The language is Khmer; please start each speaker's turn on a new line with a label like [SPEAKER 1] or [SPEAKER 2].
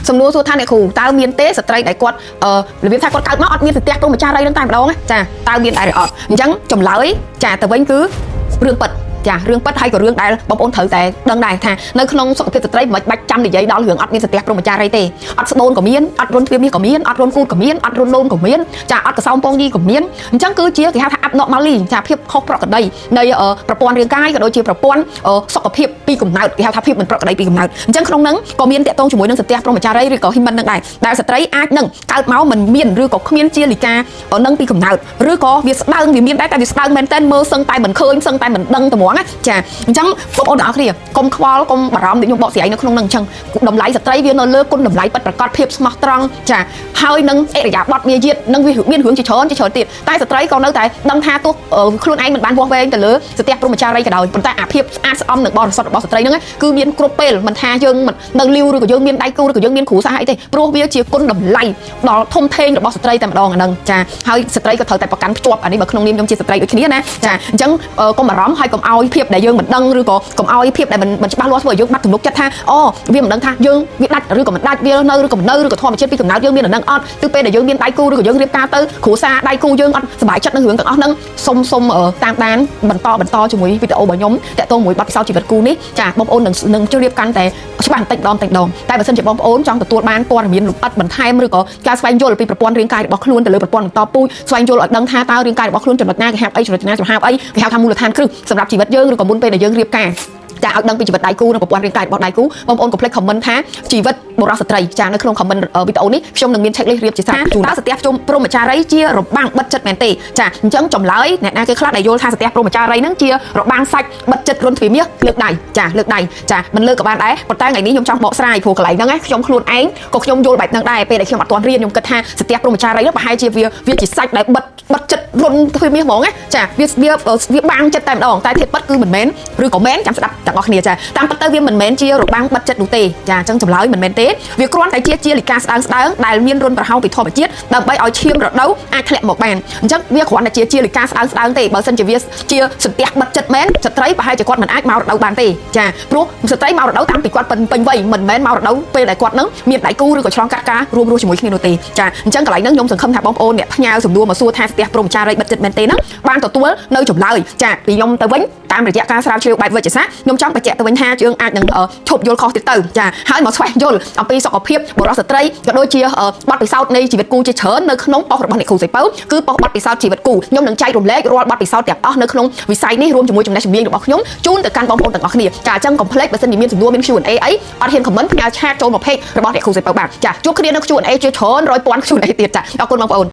[SPEAKER 1] សំណួរសួរថាអ្នកគ្រូតើមានទេស្ត្រីដែលគាត់របៀបថាគាត់កើតមកអត់មានសន្ទះព្រមចារីនឹងតែម្ដងចាតើមានដែរឬអត់អញ្ចឹងចម្លើយចាទៅវិញគឺរឿងពិតចារឿងពិតហើយក៏រឿងដែលបងប្អូនត្រូវតែដឹងដែរថានៅក្នុងសុខភាពស្ត្រីមិនបាច់ចាំនិយាយដល់រឿងអត់មានសន្ទះព្រមចារីទេអត់ស្បូនក៏មានអត់រុនទ្វាមាសក៏មានអត់រុនគូតក៏មានអត់រុនដូនក៏មានចាអត់កសោមពងយីក៏មានអញ្ចឹងគឺជាគេហៅថា abnormally ចាភាពខុសប្រក្រតីនៃប្រព័ន្ធរាងកាយក៏ដូចជាប្រព័ន្ធសុខភាពពីកំណើតគេហៅថាភាពមិនប្រក្រតីពីកំណើតអញ្ចឹងក្នុងហ្នឹងក៏មានតាក់ទងជាមួយនឹងសន្ទះព្រមចារីឬក៏ហ៊ីមិននឹងដែរដែលស្ត្រីអាចនឹងកើតមកមិនមានឬក៏គ្មានជាលិកានឹងពីកំណើតឬក៏វាស្ដើងវាមានដែរតែវាស្ដើងមែនតើមើលសឹងតែមិនឃើញសឹងតែមិនដឹងត្មងចាអញ្ចឹងបងប្អូនទាំងអស់គ្នាកុំខ្វល់កុំបារម្ភដូចខ្ញុំបកស្រាយនៅក្នុងហ្នឹងអញ្ចឹងតម្លៃស្ត្រីវានៅលើគុណតម្លៃពិតប្រាកដភាពស្មោះត្រង់ចាហើយនឹងអរិយាប័ត្រមាយាទនឹងវាមានរឿងជាច្រើនទៀតតែស្ត្រីក៏នៅតែដឹងថាទោះខ្លួនឯងមិនបានវាស់វែងទៅលើសន្ទះព្រហ្មចារីក៏ដោយប៉ុន្តែអាភាពស្អាតស្អំនិងបរិសុទ្ធរបស់ស្ត្រីហ្នឹងគឺមានគ្រប់ពេលមិនថាយើងមិននៅលីវឬក៏យើងមានដៃគូឬក៏យើងមានគ្រូសាស្ត្រអីទេព្រោះវាជាគុណតម្លៃដល់ធំធេងរបស់ស្ត្រីតែម្ដងអាហ្នឹងចាហើយស្ត្រីក៏ត្រូវតែប្រកាន់ភ្ជាប់អានេះបើក្នុងនាមខ្ញុំជាស្ត្រីដូចគ្នាណាចាអញ្ចឹងកុំបារម្ភហើយកុំឲ្យភាពដែលយើងមិនដឹងឬក៏កុំឲ្យភាពដែលមិនច្បាស់លាស់ធ្វើឲ្យយើងបាត់ទំនុកចិត្តថាអូវាមិនដឹងថាយើងវាដាច់ឬក៏មិនដាច់វានៅឬក៏មិននៅឬក៏ធម្មជាតិពីកំណើតយើងមានអាហ្នឹងអត់គឺពេលដែលយើងមានដៃគូឬក៏យើងរៀបការទៅគ្រួសារដៃគូយើងអត់សប្បាយចិត្តនឹងរឿងទាំងអស់ហ្នឹងសុំតាមដានបន្តជាមួយវីដេអូរបស់ខ្ញុំតាក់ទងមួយបទពិសោធន៍ជីវិតគូនេះចាបងប្អូននឹងជ្រាបកាន់តែច្បាស់បន្តិចម្ដងតែបើសិនជាបងប្អូនចង់ទទួលបានព័ត៌មានលម្អិតបន្ថែមឬក៏ការស្វែងយល់ពីប្រព័ន្ធរាងកាយរបស់ខ្លួនទៅលើប្រព័ន្ធបន្តពូជស្វែងយល់ឲ្យដឹងថាតើរាងកាយរបស់ខ្លួនចំណុចណាគេហៅអីចំណុចណាគេហៅអីគេហៅថាមូលដ្ឋានគ្រឹះសម្រាប់ជីវិតយើងឬក៏មុនពេលដែលយើងរៀបការចាឲ្យដឹងពីជីវិតដៃគូនិងប្រព័ន្ធរាងកាយរបស់ដៃគូបងប្អូនកុំភ្លេច comment ថាជីវិតបុរសស្ត្រីចានៅក្នុង comment វីដេអូនេះខ្ញុំនឹងមាន checklist រៀបជាសារជូនតើសន្ទះព្រហ្មចារីជារបាំងបិទចិត្តមែនទេចាអញ្ចឹងចម្លើយអ្នកណាគេខ្លះដែលយល់ថាសន្ទះព្រហ្មចារីហ្នឹងជារបាំងសាច់បិទចិត្តរុនទ្វាមាសលើកដៃចាលើកដៃចាមិនលើកក៏បានដែរប៉ុន្តែថ្ងៃនេះខ្ញុំចង់បកស្រាយព្រោះកន្លែងហ្នឹងខ្ញុំខ្លួនឯងក៏ខ្ញុំយល់បែបហ្នឹងដែរពេលដែលខ្ញុំអត់ទាន់រៀនខ្ញុំគិតថាសន្ទះព្រហ្មចារីហ្នឹងប្រហែលជាវាជាសាច់ដែលបិទចិត្តរុនទ្វាមាសហ្មងណាចាវាបាំងចិត្តតែម្ដងតែធៀបពិតគឺមិនមែនឬក៏មែនចាំស្ដាប់ទាំងអស់គ្នាចាតាមពិតទៅវាមិនមែនជារបាំងបិទចិត្តនោះទេចាអញ្ចឹងចម្លើយមិនមែនទេវាគ្រាន់តែជាលិកាស្ដើងដែលមានរុនប្រហោងពីធម្មជាតិដើម្បីឲ្យឈាមរដូវអាចធ្លាក់មកបានអញ្ចឹងវាគ្រាន់តែជាលិកាស្ដើងទេបើសិនជាវាជាសន្ទះបិទចិត្តមែនស្ត្រីប្រហែលជាគាត់មិនអាចមករដូវបានទេចាព្រោះស្ត្រីមករដូវតាមពីគាត់ពេញវ័យមិនមែនមករដូវពេលដែលគាត់នឹងមានដៃគូឬក៏ឆ្លងកាត់ការរួមរស់ជាមួយគ្នានោះទេចាអញ្ចឹងកន្លែងហ្នឹងខ្ញុំសង្ឃឹមថាបងប្អូនអ្នកផ្ញើសំណួរមកសួរថាសន្ទះព្រហ្មចារីបិទចិត្តមែនទេហ្នឹងបានទទួលនៅចម្លើយចាពីខ្ញុំទៅវិញតាមរយៈការស្រាវជ្រាវបែបវិទ្យាសាស្ត្រខ្ញុំចង់បញ្ជាក់ទៅវិញថាយើងអាចនឹងឈប់យល់ខុសទៀតទៅចាហើយមកស្វែងយល់អំពីសុខភាពបុរសស្ត្រីក៏ដូចជាបទពិសោធន៍នៃជីវិតគូជាច្រើននៅក្នុងប៉ុស្តិ៍របស់អ្នកគ្រូសីពៅគឺប៉ុស្តិ៍បទពិសោធន៍ជីវិតគូខ្ញុំនឹងចែករំលែករាល់បទពិសោធន៍ទាំងអស់នៅក្នុងវិស័យនេះរួមជាមួយចំណេះជំនាញរបស់ខ្ញុំជូនទៅកាន់បងប្អូនទាំងអស់គ្នាចាអញ្ចឹងកុំភ្លេចបើសិនជាមានសំណួរមាន Q&A អីអត់ហ៊ាន comment ផ្ញើឆាតចូលមក page របស់អ្នកគ្រូសីពៅបានចាជួបគ្នានៅ Q&A ជាច្រើនរយពាន់ Q&A ទៀតចាអរគុណបងប្អូន